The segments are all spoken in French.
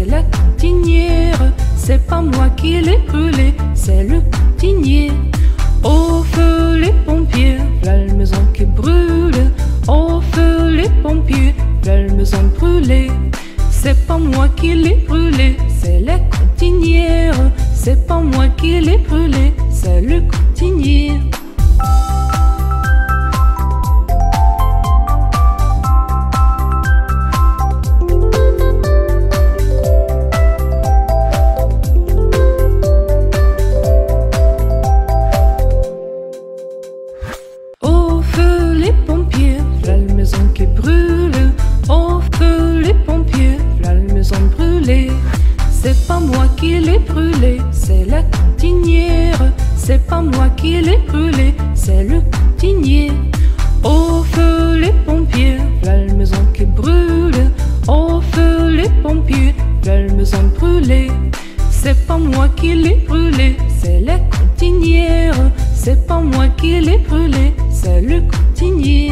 c'est la cantinière. C'est pas moi qui l'ai brûlé, c'est le cantinier. Au feu les pompiers, la maison qui brûle. Au feu les pompiers, la maison brûlée. C'est pas moi qui l'ai brûlé, c'est la cantinière. C'est pas moi qui l'ai brûlé, c'est le cantinier. Au feu les pompiers, la maison qui brûle. Au feu les pompiers, la maison brûlée. C'est pas moi qui l'ai brûlé, c'est la cantinière. C'est pas moi qui l'ai brûlé, c'est le cantinier. Au feu les pompiers, la maison qui brûle. Au feu les pompiers, la maison brûlée. C'est pas moi qui l'ai brûlé, c'est la cantinière. C'est pas moi qui l'ai brûlé, c'est le cantinier.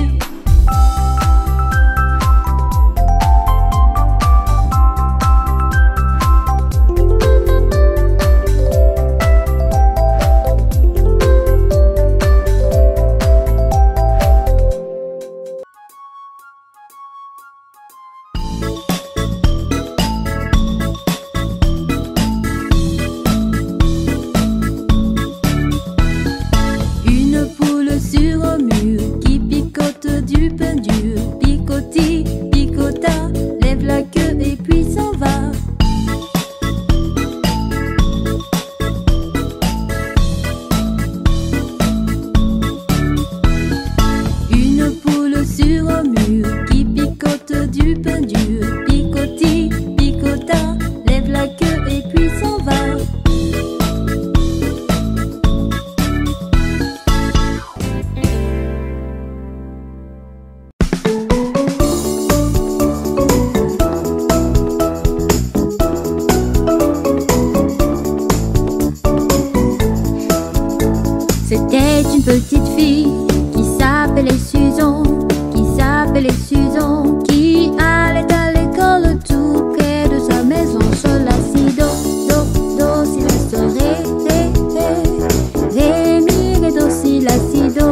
C'était une petite fille qui s'appelait Susan, qui allait à l'école tout près de sa maison. Sol, la, si, do, si, la, sol, ré, mi, ré, do, si, la, si, do.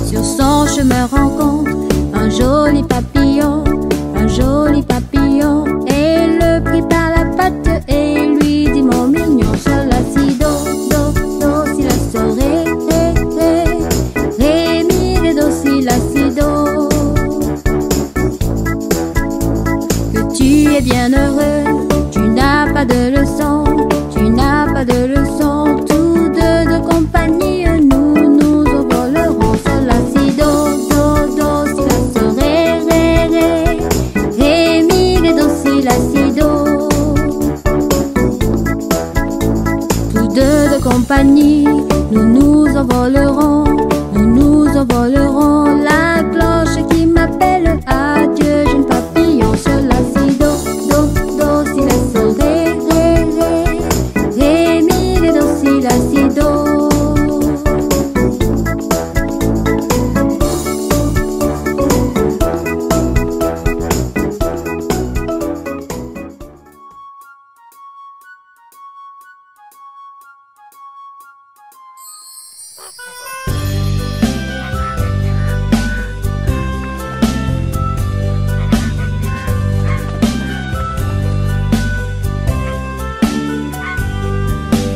Sur son chemin rencontre un joli papillon, et le prit par la patte et lui dit: mon mignon, sol, la, si, do, si, la, sol, ré, mi, ré, do, si, la, si, do. Que tu es bien heureux, tu n'as pas de leçon, tous deux de compagnie, nous envolerons. Sol, la, si, do, si, la, sol, ré, mi, ré, do, si, la, si, do. Tous deux de compagnie, nous envolerons, la cloche qui m'appelle. Adieu, jeune papillon. Sol, la, si, do, si, la, sol, ré, mi, ré, do, si, la, si, do.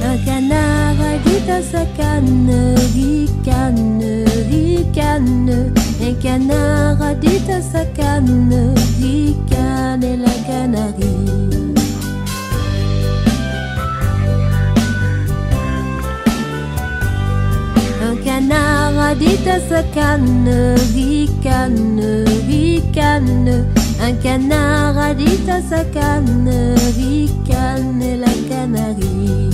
Un canard a dit à sa canne: ricane, ricane. Un canard a dit à sa canne: ricane, et la canarie. Un canard a dit à sa canne: ricane, ricane. Un canard a dit à sa canne: ricane, et la canarie.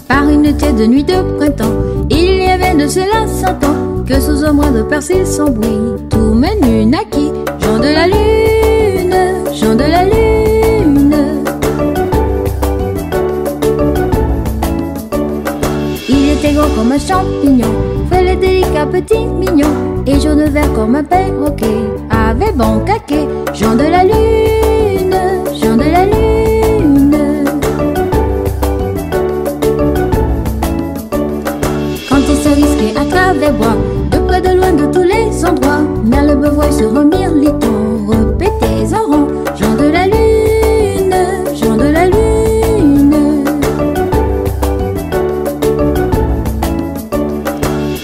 Par une tête de nuit de printemps, il y avait de cela 100 ans, que sous un brin de persil sans bruit, tout mène à qui? Jean de la lune, Jean de la lune. Il était grand comme un champignon, fêlé délicat petit mignon, et jaune vert comme un perroquet, avait bon caquet. Jean de la lune, Jean de la lune. Quand il se risquait à travers bois, de près de loin de tous les endroits, merle, beuvroy sur un mirliton, répétait en rond. Jean de la lune, Jean de la lune.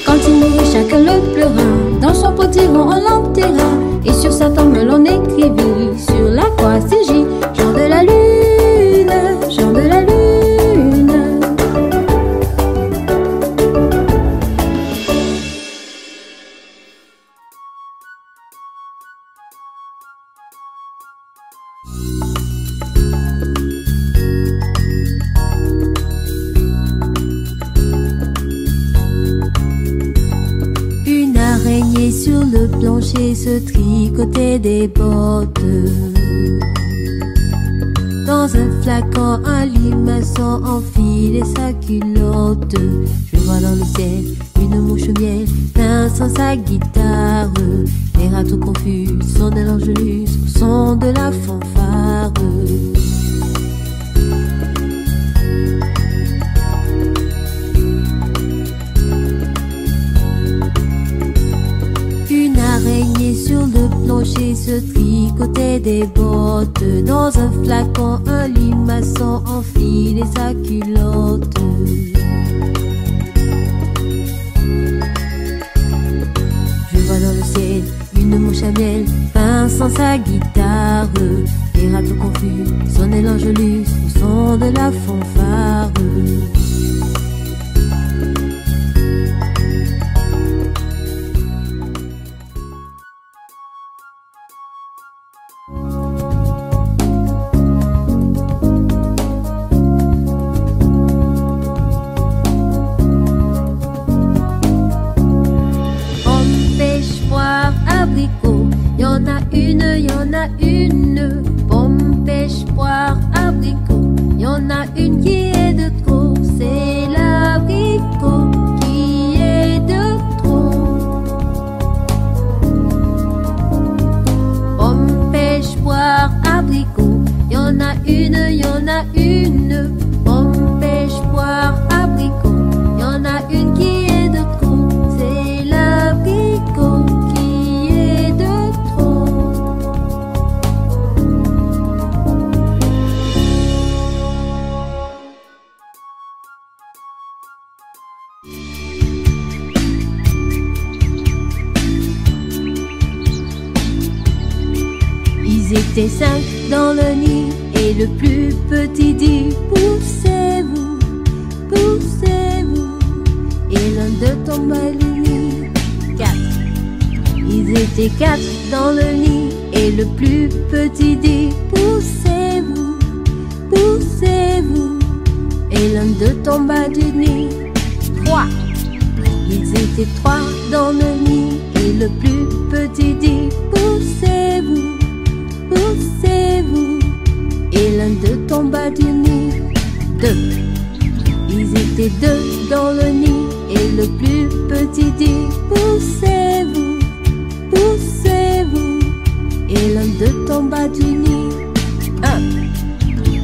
Quand il mourut, chacun le pleura, dans son potiron on l'enterra, et sur sa tombe l'on écrivit sur la croix CJ, Jean de la lune, Jean de la lune. Une araignée sur le plancher se tricotait des bottes. Dans un flacon, un limaçon enfilait sa culotte. Je vois dans le ciel une mouche miel pinçant sa guitare. Les rats tout confus sonnent l'angelus au son de la fanfare. Une araignée sur le plancher se tricotait des bottes. Dans un flacon, un limaçon enfilait sa culotte. Je vois dans le ciel une mouche à miel pinçant sa guitare. Les rats tout confus sonnaient l'angelus au son de la fanfare. Pomme, pêche, poire, abricot. Y en a une qui est de trop, c'est l'abricot qui est de trop. Pomme, pêche, poire, abricot. Y en a une. Pomme, pêche, poire, abricot. Y en a une qui est de trop, c'est l'abricot qui est de trop. Ils étaient 5 dans le nid, et le plus petit dit: poussez-vous, poussez-vous. Et l'un d'eux tomba du nid. 4. Ils étaient 4 dans le nid, et le plus petit dit: poussez-vous, poussez-vous. Et l'un d'eux tomba du nid. 3. Ils étaient 3 dans le nid, et le plus petit dit: poussez-vous, poussez-vous. Et l'un d'eux tomba du nid. 2. Ils étaient 2 dans le nid, et le plus petit dit: poussez-vous, poussez-vous. Et l'un d'eux tomba du nid. 1.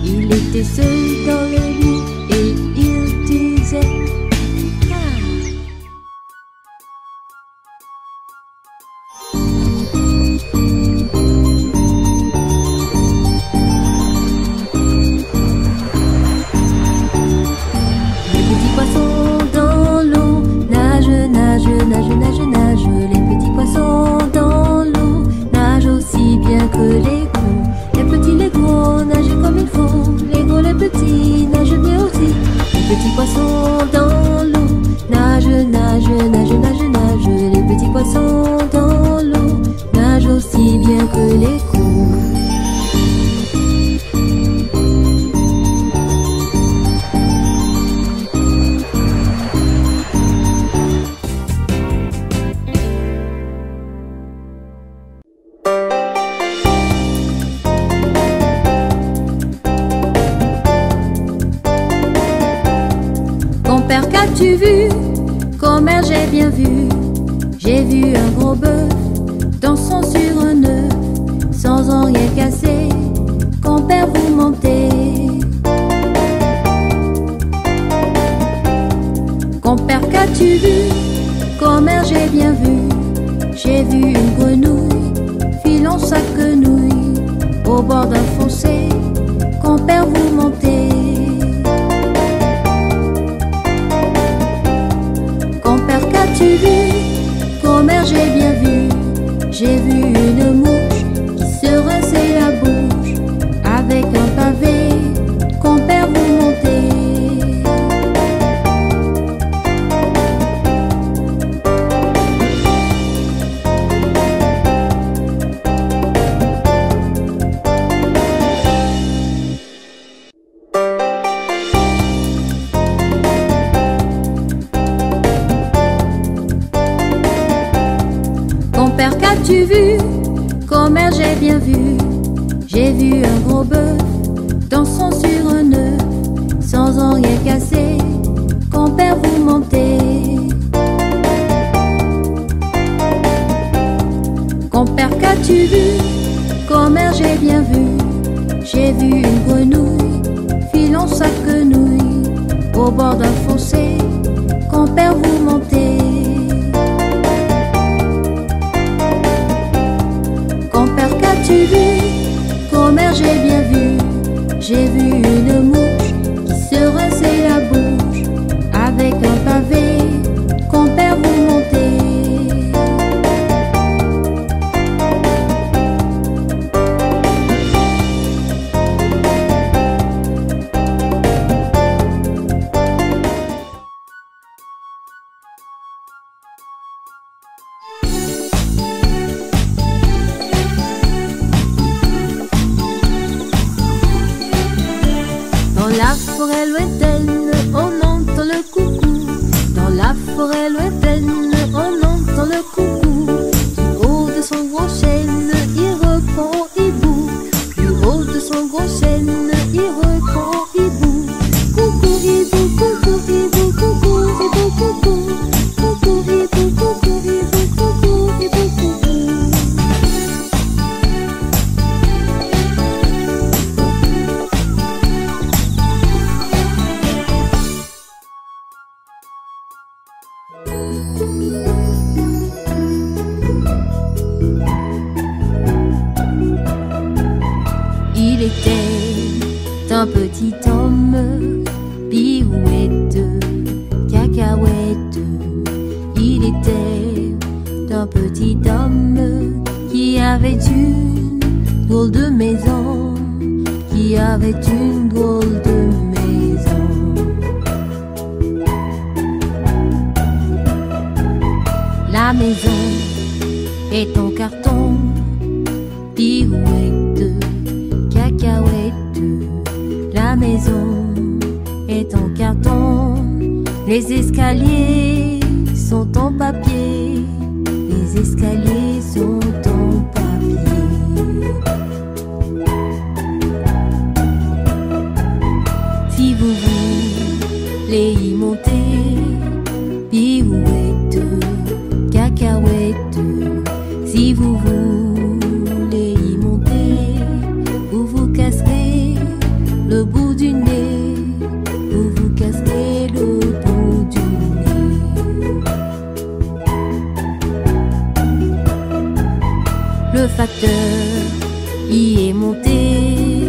Il était seul dans le nid, et il disait: Compère, qu'as-tu vu? Commère, j'ai bien vu. J'ai vu un gros bœuf dansant sur un œuf, sans en rien casser. Compère, vous mentez. Compère, qu'as-tu vu? Commère, j'ai bien vu. J'ai vu une grenouille filant sa quenouille au bord d'un fossé. Compère, vous mentez. Compère, qu'as-tu vu? Commère, j'ai bien vu. J'ai vu une mouche qui se rinçait la bouche avec un pavé. Compère, vous mentez. Compère, qu'as-tu vu? Commère, j'ai bien vu. J'ai vu un gros bœuf dansant sur un œuf, sans en rien casser. Compère, vous mentez. Compère, qu'as-tu vu? Commère, j'ai bien vu. J'ai vu une grenouille filant sa quenouille au bord d'un fossé. Compère, vous mentez. Compère, qu'as-tu vu? Commère, j'ai bien vu. J'ai vu une mouche qui se rinçait la bouche avec un pavé. Compère, vous mentez. Dans la forêt lointaine, on entend le coucou. Dans la forêt lointaine, on entend le coucou. Du haut de son gros chêne, il reprend au hibou. Du haut de son gros chêne, il reprend au hibou. Coucou hibou, coucou hibou, coucou hibou, coucou. Coucou hibou, coucou hibou, coucou hibou, coucou. Il était un petit homme, pirouette, cacahuète. Il était un petit homme qui avait une drôle de maison, qui avait une drôle de maison. La maison est en carton, pirouette, cacahuète. La maison est en carton, les escaliers sont en papier, les escaliers sont en papier. Si vous voulez y monter, pirouette, cacahuète. Si vous voulez y monter, vous vous casserez le bout du nez, vous vous casserez le bout du nez. Le facteur y est monté,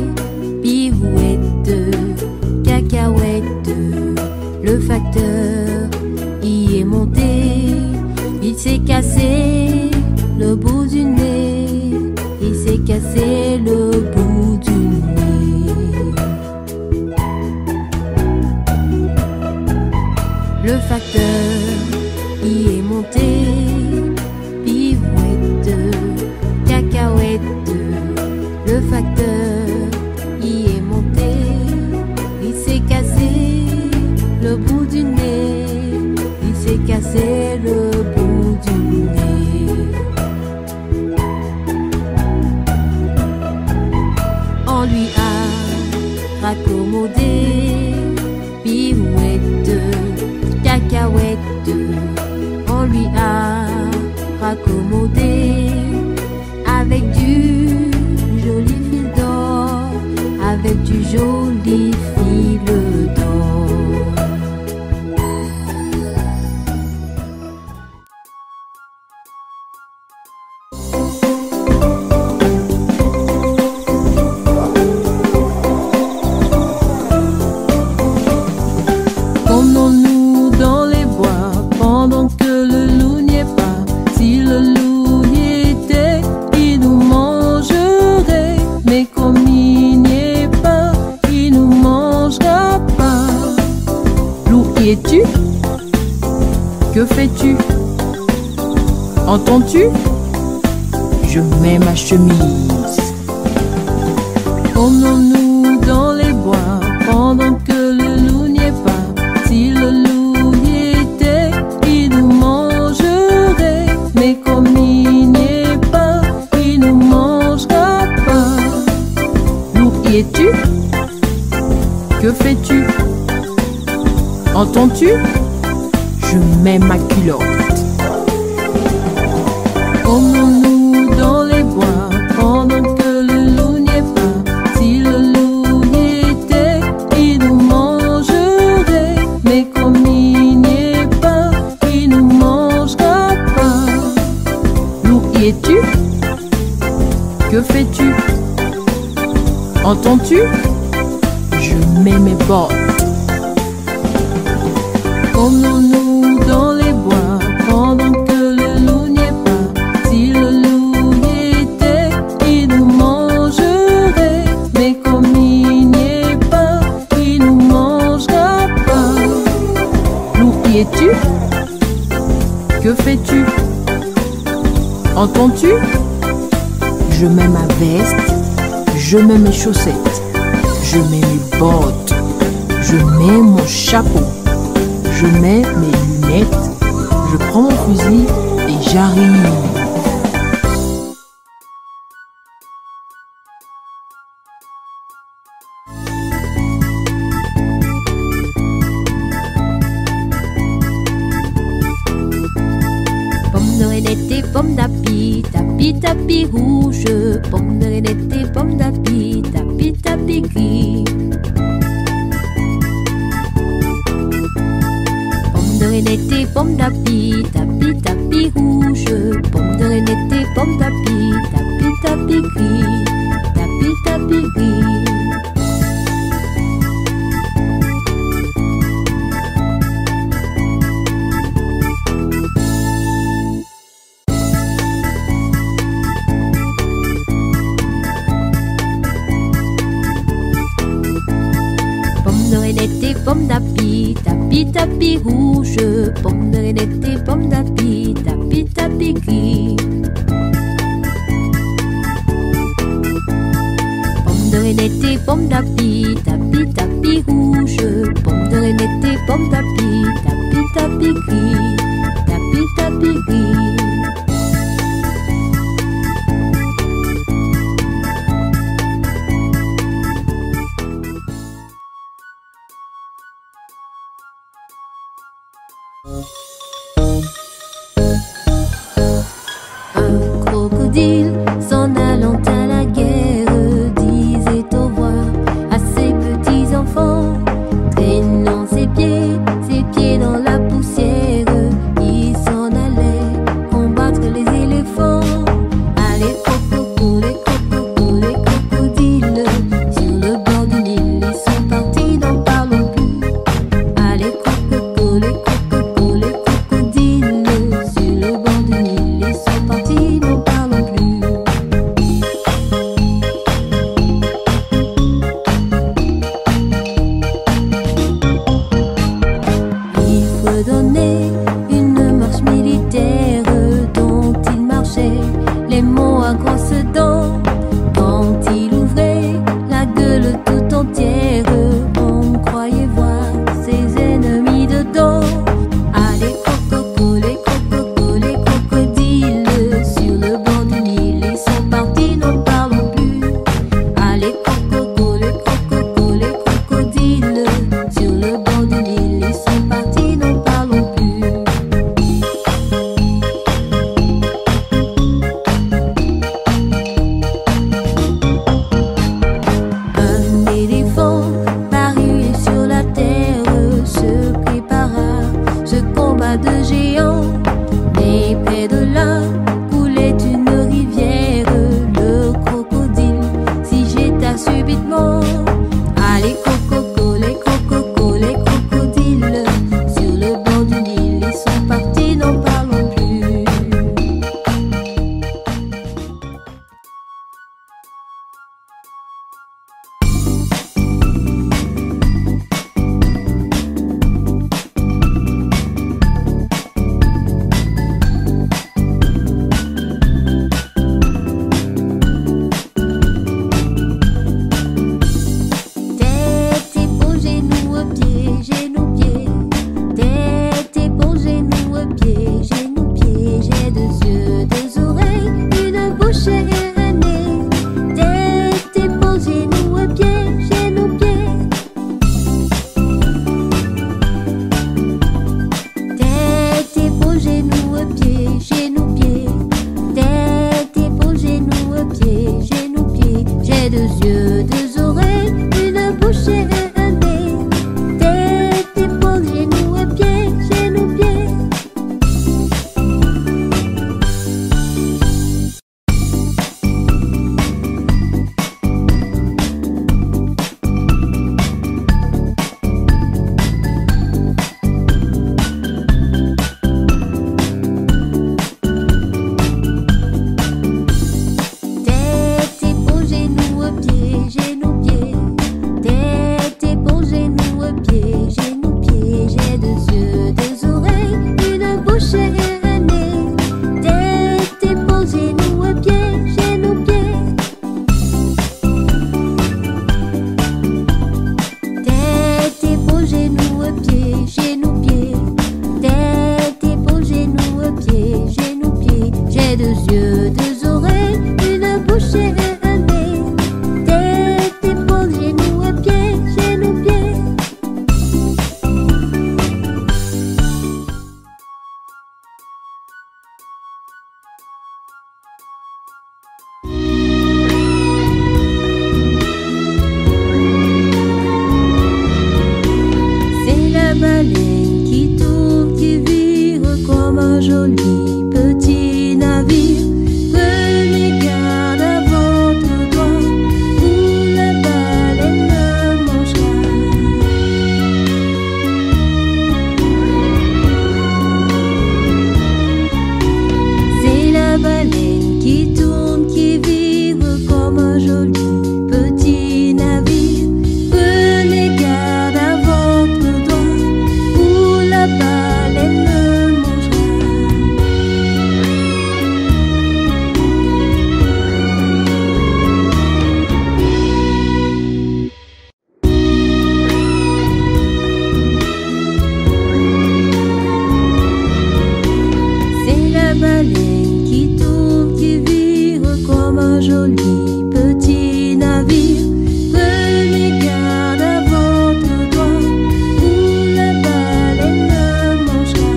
pirouette, cacahuète. Le facteur y est monté, il s'est cassé le bout du nez, il s'est cassé le bout du nez. Le facteur y est monté, pirouette, cacahuète. Le facteur y est monté, il s'est cassé le bout du nez, il s'est cassé le bout du nez. On lui a raccommodé, pirouette, cacahuètes, on lui a raccommodé avec du joli fil d'or, avec du joli fil d'or. Promenons-nous dans les bois pendant que le loup n'y est pas. Si le loup y était, il nous mangerait. Mais comme il n'y est pas, il nous mangera pas. Loup, y es-tu? Que fais-tu? Entends-tu? Je mets ma chemise. Promenons-nous dans les bois pendant que le loup n'y est pas. Si le loup y était, il nous mangerait. Mais comme il n'y est pas, il nous mangera pas. Loup, y es-tu? Que fais-tu? Entends-tu? Je mets ma culotte. Promenons-nous dans les bois pendant que le loup n'y est pas. Si le loup y était, il nous mangerait. Mais comme il n'y est pas, il nous mangera pas. Loup, y es-tu? Que fais-tu? Entends-tu? Je mets mes bottes. Promenons-nous dans les bois pendant que le loup n'y est pas. Si le loup y était, il nous mangerait. Mais comme il n'y est pas, il nous mangera pas. Loup, y es-tu? Que fais-tu? Entends-tu? Je mets ma veste, je mets mes chaussettes, je mets mes bottes, je mets mon chapeau, je mets mes lunettes, je prends mon fusil et j'arrive. Pomme de reinette et pomme d'api, tapi tapi rouge. Pomme de reinette et pomme d'api, tapi tapi gris. Pomme de reinette et pomme d'api, tapi tapi rouge. Pomme de reinette et pomme d'api, tapi tapi gris, tapi tapi gris. Pomme de reinette et pomme d'api, tapi tapi rouge. Pomme de reinette et pomme d'api, tapi tapi gris. Pomme de reinette et pomme d'api, tapi tapi rouge. Pomme de reinette et pomme d'api, tapi tapi gris, tapi tapi gris. Un crocodile s'en allant à la guerre disait au revoir à ses petits enfants, traînant ses pieds dans la poussière. Il s'en allait combattre les éléphants. Allez coco, les crocodiles sur le bord du Nil, ils sont partis, n'en parlons plus. Allez coco, les crocodiles sur le bord du Nil, ils sont partis, n'en parlons plus. un joli petit navire. Prenez garde à votre doigt, ou la baleine mangera. C'est la baleine qui tourne, qui vire comme un joli petit navire. Prenez garde à votre doigt, ou la baleine mangera. C'est la baleine qui tourne, qui vire comme un joli petit navire. Prenez garde à votre doigt, ou la baleine mangera.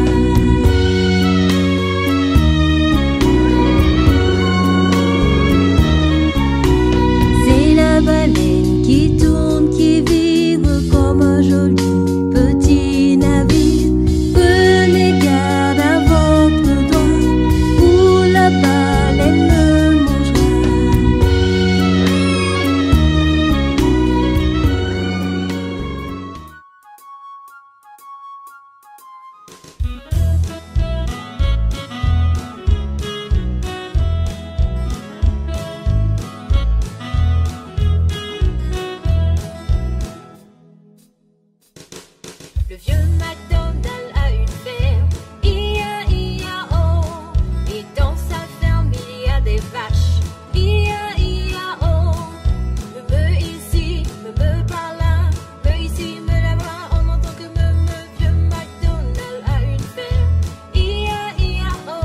C'est la baleine qui tourne, qui vire comme un joli petit navire. Prenez garde à votre doigt, ou la baleine mangera. Le vieux McDonald a une ferme, I-A-I-A-O. Et dans sa ferme il y a des vaches, I-A-I-A-O. Me ici, me par là, me ici, me là-bas. On entend que me vieux McDonald a une ferme, I-A-I-A-O.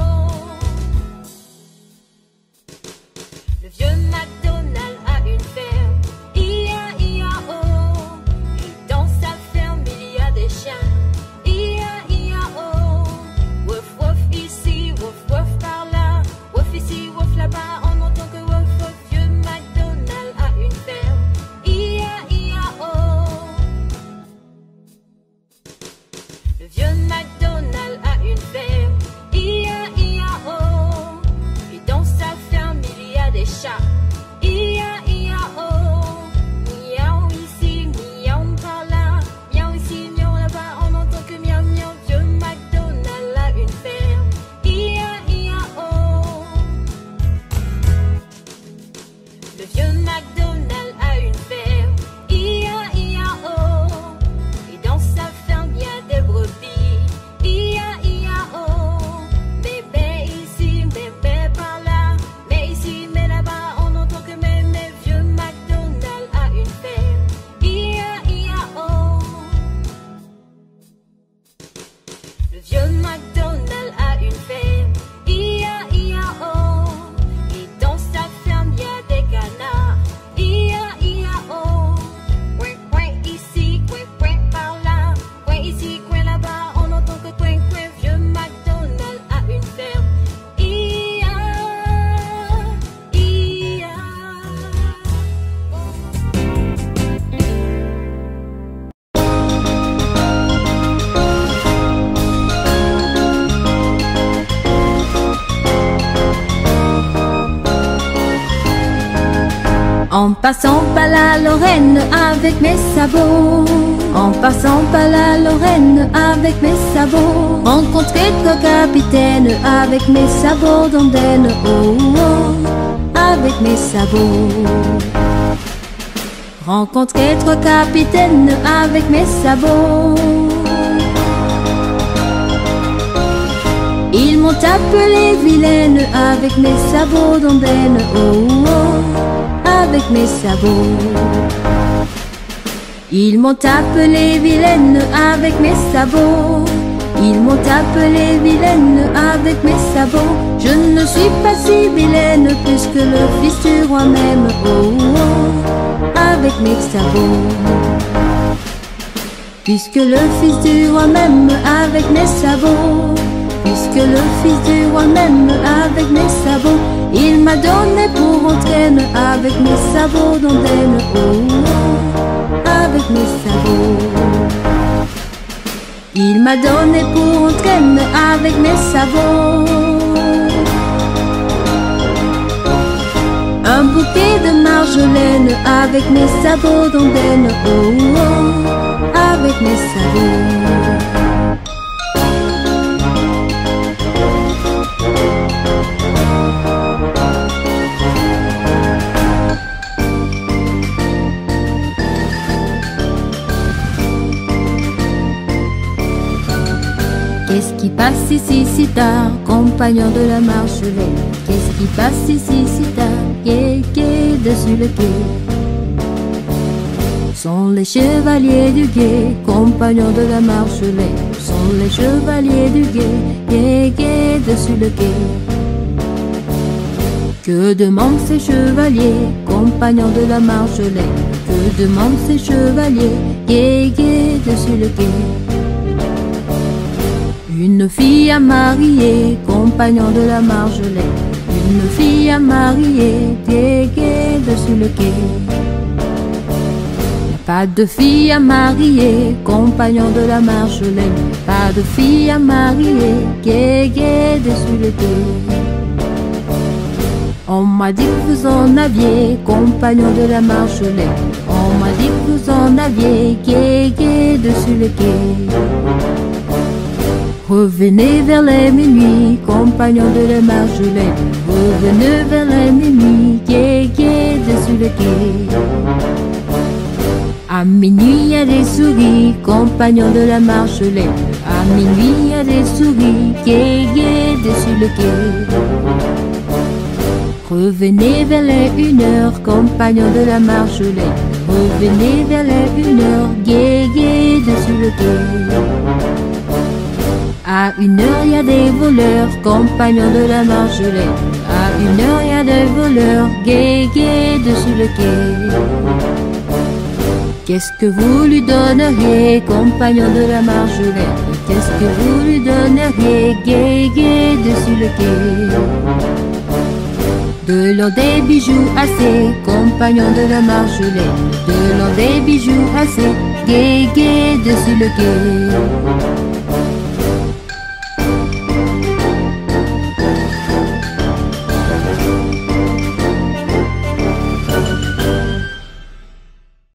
Le vieux McDonald a une ferme, I-A-I-A-O. Et dans sa ferme il y a des chiens, I-A-I-A-O. Wouf wouf ici, wouf wouf par là, wouf ici, wouf là-bas. On entend que wouf wouf. Vieux McDonald a une ferme, I-A-I-A-O. Le vieux McDonald a une ferme, I-A-I-A-O. Et dans sa ferme il y a des chats, I-A-I-A-O. Miaou ici, miaou par là, miaou ici, miaou là-bas. On entend que miaou miaou. Vieux McDonald a une ferme, I-A-I-A-O. Le vieux McDonald a une ferme, I-A-I-A-O. Et dans sa ferme il y a des brebis, I-A-I-A-O. Bébé ici, bébé par là, mais ici, mais là-bas. On entend que mais vieux McDonald a une ferme, I-A-I-A-O. Le vieux McDonald a une ferme, I-A-I-A-O. Et dans sa ferme il y a des canards, I-A-I-A-O. Coin coin ici, coin coin par là, coin ici, coin là-bas. On entend que coin coin. Vieux McDonald a une ferme, I-A-I-A. En passant par la Lorraine avec mes sabots, en passant par la Lorraine avec mes sabots, rencontrer trois capitaines avec mes sabots d'ondaine, oh, oh, avec mes sabots. Rencontrer trois capitaines avec mes sabots. Ils m'ont appelé vilaine avec mes sabots d'ondaine, oh, oh, avec mes sabots. Ils m'ont appelé vilaine avec mes sabots. Ils m'ont appelé vilaine avec mes sabots. Je ne suis pas si vilaine puisque le fils du roi m'aime, oh, oh, avec mes sabots. Puisque le fils du roi m'aime avec mes sabots. Puisque le fils du roi m'aime avec mes sabots. Il m'a donné pour entraîne avec mes sabots d'ondaine, oh, oh, avec mes sabots. Il m'a donné pour entraîne avec mes sabots un bouquet de marjolaine avec mes sabots d'ondaine. Oh, oh, avec mes sabots. Qu'est-ce qui passe ici si tard, compagnon de la Marjolaine? Qu'est-ce qui passe ici si tard, quai, dessus le quai? Sont les chevaliers du guet, compagnons de la Marjolaine. Sont les chevaliers du guet, quai, dessus le quai. Que demandent ces chevaliers, compagnons de la Marjolaine? Que demandent ces chevaliers, quai, dessus le quai? Une fille à marier, compagnon de la Marjolaine. Une fille à marier, quai, dessus le quai. Pas de fille à marier, compagnon de la Marjolaine. Pas de fille à marier, quai, dessus le quai. On m'a dit que vous en aviez, compagnon de la Marjolaine. On m'a dit que vous en aviez, quai, dessus le quai. Revenez vers les minuit, compagnons de la Marjolaine. Revenez vers les minuit, quai, dessus le quai. À minuit, il y a des souris, compagnons de la Marjolaine. À minuit, il y a des souris, quai, dessus le quai. Revenez vers les 1 heure, compagnons de la Marjolaine. Revenez vers les 1 heure, quai, dessus le quai. À 1 heure, il y a des voleurs, compagnons de la Marjolaine. À 1 heure, il y a des voleurs, quai, dessus le quai. Qu'est-ce que vous lui donneriez, compagnons de la Marjolaine? Qu'est-ce que vous lui donneriez, quai, dessus le quai? De l'or des bijoux assez, compagnons de la Marjolaine. De l'or des bijoux assez, quai, dessus le quai.